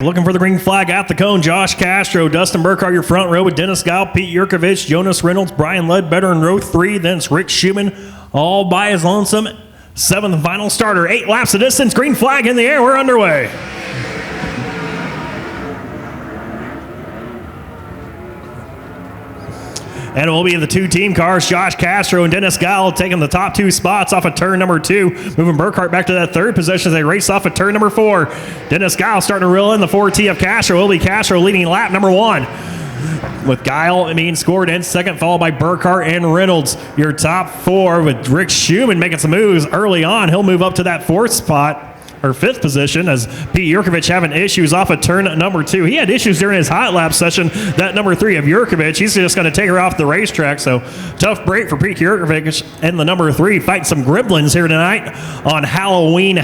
Looking for the green flag at the cone, Josh Castro, Dustin Burkhart, your front row with Dennis Geil, Pete Yurkovich, Jonas Reynolds, Brian Ledbetter in row 3. Then it's Rick Schumann all by his lonesome. 7th and final starter, 8 laps of distance, green flag in the air, we're underway. And it will be the two team cars, Josh Castro and Dennis Geil, taking the top 2 spots off of turn number 2. Moving Burkhart back to that 3rd position as they race off of turn number 4. Dennis Geil starting to reel in the 4T of Castro. It will be Castro leading lap number 1. With Geil being scored in 2nd, followed by Burkhart and Reynolds. Your top 4 with Rick Schumann making some moves early on. He'll move up to that 4th spot. Or 5th position, as Pete Yurkovich having issues off of turn number 2. He had issues during his hot lap session, that number 3 of Yurkovich. He's just going to take her off the racetrack, so tough break for Pete Yurkovich and the number 3 fighting some gremlins here tonight on Halloween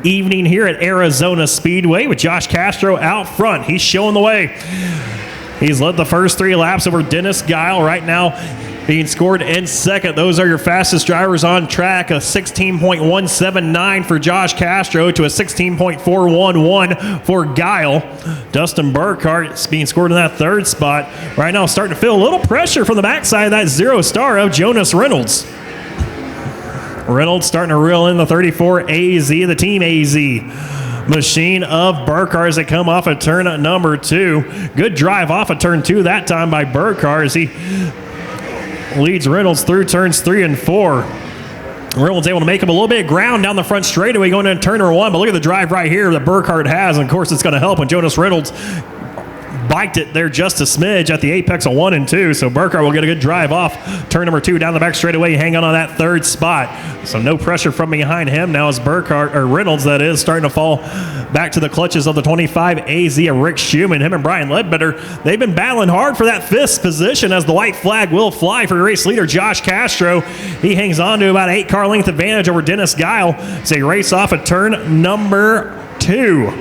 evening here at Arizona Speedway with Josh Castro out front. He's showing the way. He's led the first 3 laps over Dennis Geil right now, being scored in 2nd. Those are your fastest drivers on track. A 16.179 for Josh Castro to a 16.411 for Geil. Dustin Burkhart is being scored in that 3rd spot. Right now starting to feel a little pressure from the backside of that 0 star of Jonas Reynolds. Reynolds starting to reel in the 34 AZ, the team AZ machine of Burkhart as they come off of turn number 2. Good drive off of turn 2 that time by Burkhart as he leads Reynolds through turns 3 and 4. Reynolds able to make him a little bit of ground down the front straightaway going into turn number 1, but look at the drive right here that Burkhart has, and of course it's going to help when Jonas Reynolds biked it there just a smidge at the apex of 1 and 2, so Burkhart will get a good drive off turn number 2 down the back straightaway, hang on that 3rd spot. So no pressure from behind him now as Burkhart, or Reynolds that is, starting to fall back to the clutches of the 25 AZ of Rick Schumann. Him and Brian Ledbetter, they've been battling hard for that 5th position as the white flag will fly for race leader Josh Castro. He hangs on to about 8 car length advantage over Dennis Geil as they race off at turn number 2.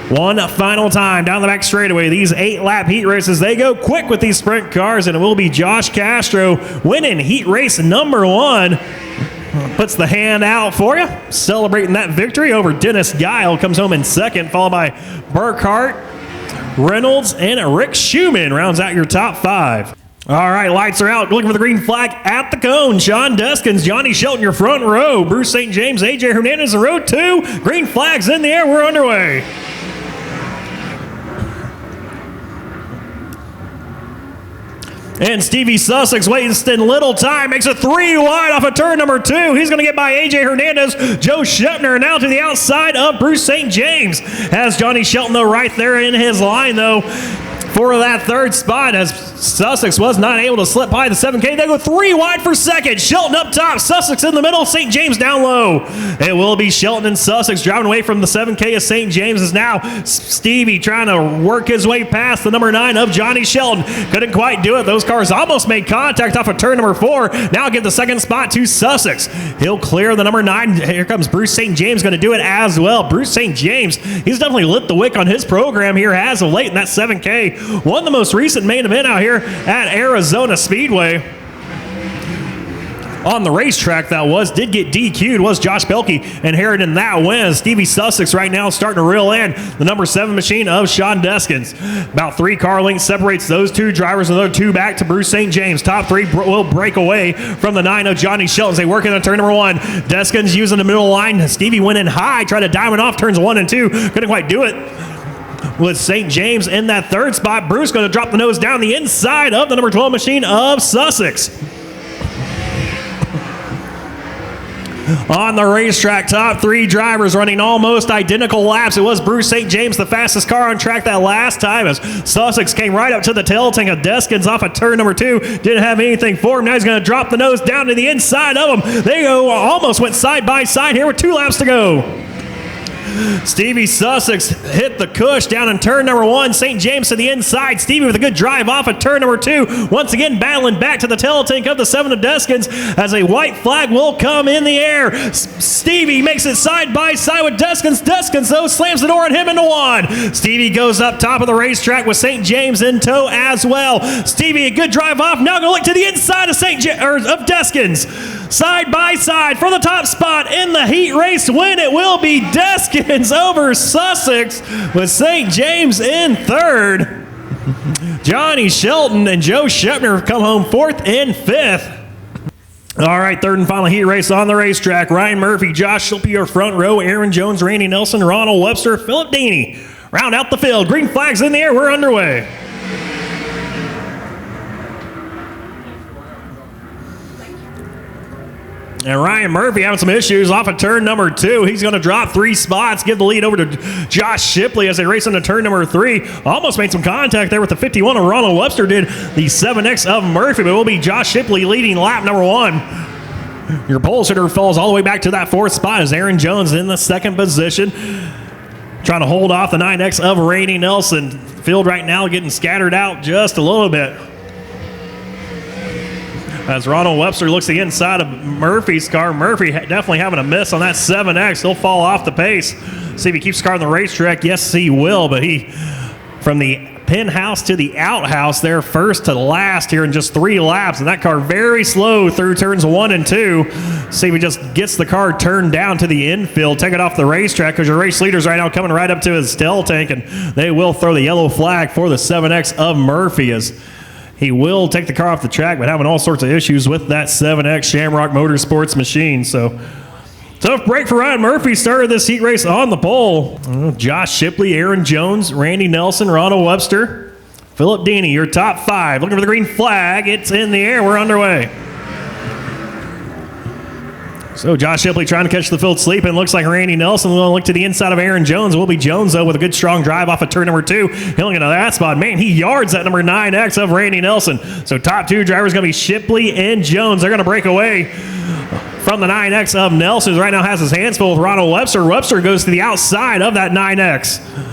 One final time down the back straightaway. These 8-lap heat races, they go quick with these sprint cars, and it will be Josh Castro winning heat race number 1. Puts the hand out for you, celebrating that victory over Dennis Geil. Comes home in 2nd, followed by Burkhart, Reynolds, and Rick Schumann rounds out your top 5. All right, lights are out. Looking for the green flag at the cone. Sean Deskins, Johnny Shelton, your front row. Bruce St. James, AJ Hernandez in row 2. Green flags in the air. We're underway. And Stevie Sussex wasting little time, makes it 3 wide off of turn number 2. He's going to get by AJ Hernandez. Joe Shepner now to the outside of Bruce St. James. Has Johnny Shelton, though, right there in his line, though, for that 3rd spot as Sussex was not able to slip by the 7K. They go 3 wide for 2nd. Shelton up top, Sussex in the middle, St. James down low. It will be Shelton and Sussex driving away from the 7K of St. James is now Stevie trying to work his way past the number 9 of Johnny Shelton. Couldn't quite do it. Those cars almost made contact off of turn number 4. Now give the 2nd spot to Sussex. He'll clear the number 9. Here comes Bruce St. James going to do it as well. Bruce St. James, he's definitely lit the wick on his program here as of late in that 7K. Won the most recent main event out here at Arizona Speedway. On the racetrack that was, did get DQ'd, was Josh Belkey inheriting that win. Stevie Sussex right now starting to reel in the number 7 machine of Sean Deskins. About 3 car lengths separates those 2 drivers, another 2 back to Bruce St. James. Top 3 will break away from the 9 of Johnny Shelton. They work in on turn number 1. Deskins using the middle line. Stevie went in high, tried to diamond off turns 1 and 2. Couldn't quite do it. With St. James in that 3rd spot, Bruce going to drop the nose down the inside of the number 12 machine of Sussex. On the racetrack, top 3 drivers running almost identical laps. It was Bruce St. James, the fastest car on track that last time, as Sussex came right up to the tail tank of Deskins off of turn number 2. Didn't have anything for him. Now he's going to drop the nose down to the inside of him. They go almost went side by side here with 2 laps to go. Stevie Sussex hit the cush down in turn number 1. St. James to the inside. Stevie with a good drive off at turn number 2. Once again battling back to the tail tank of the 7 of Deskins as a white flag will come in the air. Stevie makes it side by side with Deskins. Deskins, though, slams the door on him into 1. Stevie goes up top of the racetrack with St. James in tow as well. Stevie, a good drive off. Now going to look to the inside of Deskins. Side by side for the top spot in the heat race win. It will be Deskins over Sussex with St. James in third. Johnny Shelton and Joe Shepner come home fourth and fifth. All right, third and final heat race on the racetrack. Ryan Murphy, Josh Shipley, your front row. Aaron Jones, Randy Nelson, Ronald Webster, Philip Deeney. Round out the field. Green flags in the air. We're underway. And Ryan Murphy having some issues off of turn number 2. He's going to drop 3 spots, give the lead over to Josh Shipley as they race into turn number 3. Almost made some contact there with the 51 of Ronald Webster did the 7X of Murphy, but it will be Josh Shipley leading lap number 1. Your pole sitter falls all the way back to that 4th spot as Aaron Jones in the 2nd position, trying to hold off the 9X of Randy Nelson. Field right now getting scattered out just a little bit. As Ronald Webster looks the inside of Murphy's car. Murphy definitely having a miss on that 7X. He'll fall off the pace. See if he keeps the car on the racetrack. Yes, he will, but he, from the penthouse to the outhouse there, first to last here in just 3 laps. And that car very slow through turns 1 and 2. See if he just gets the car turned down to the infield, take it off the racetrack, because your race leader's right now coming right up to his tail tank, and they will throw the yellow flag for the 7X of Murphy as he will take the car off the track, but having all sorts of issues with that 7X Shamrock Motorsports machine. So, tough break for Ryan Murphy. Started this heat race on the pole. Josh Shipley, Aaron Jones, Randy Nelson, Ronald Webster, Philip Deeney, your top 5. Looking for the green flag. It's in the air. We're underway. So Josh Shipley trying to catch the field sleeping. Looks like Randy Nelson will look to the inside of Aaron Jones. It will be Jones, though, with a good strong drive off of turn number 2. He'll get into that spot. Man, he yards that number 9X of Randy Nelson. So top 2 drivers going to be Shipley and Jones. They're going to break away from the 9X of Nelson, who right now has his hands full with Ronald Webster. Webster goes to the outside of that 9X.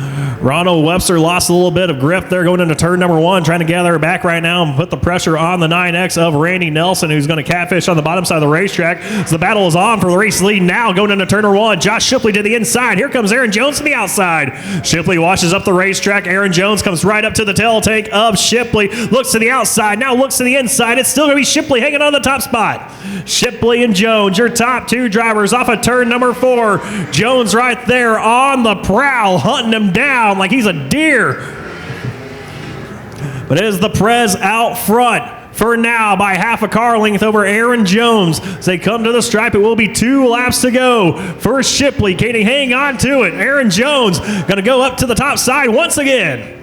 Ronald Webster lost a little bit of grip there going into turn number 1, trying to gather her back right now and put the pressure on the 9X of Randy Nelson, who's going to catfish on the bottom side of the racetrack. So the battle is on for the race lead now going into turn number 1. Josh Shipley to the inside. Here comes Aaron Jones to the outside. Shipley washes up the racetrack. Aaron Jones comes right up to the tail tank of Shipley. Looks to the outside. Now looks to the inside. It's still going to be Shipley hanging on the top spot. Shipley and Jones, your top 2 drivers off of turn number 4. Jones right there on the prowl, hunting him down like he's a deer. But it is the Prez out front for now by half a car length over Aaron Jones. As they come to the stripe, it will be 2 laps to go for Shipley. Can he hang on to it? Aaron Jones going to go up to the top side once again.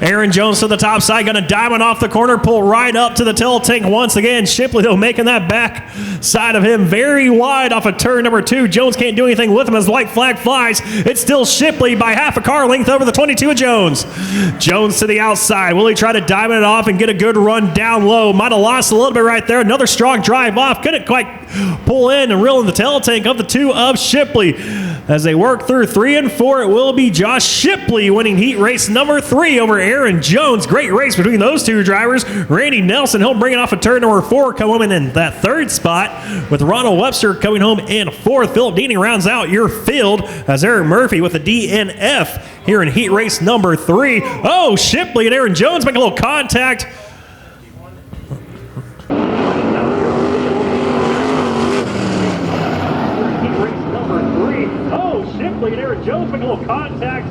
Aaron Jones to the top side, going to diamond off the corner, pull right up to the tail tank once again. Shipley, though, making that back side of him very wide off of turn number 2. Jones can't do anything with him as the white flag flies. It's still Shipley by half a car length over the 22 of Jones. Jones to the outside. Will he try to diamond it off and get a good run down low? Might have lost a little bit right there. Another strong drive off. Couldn't quite pull in and reel in the tail tank of the 2 of Shipley. As they work through 3 and 4, it will be Josh Shipley winning heat race number 3 over Aaron Jones. Great race between those 2 drivers. Randy Nelson, he'll bring it off of turn number 4, come home in that 3rd spot with Ronald Webster coming home in 4th. Philip Deeney rounds out your field as Aaron Murphy with a DNF here in heat race number 3. Oh, Shipley and Aaron Jones make a little contact. Shipley and Aaron Jones make a little contact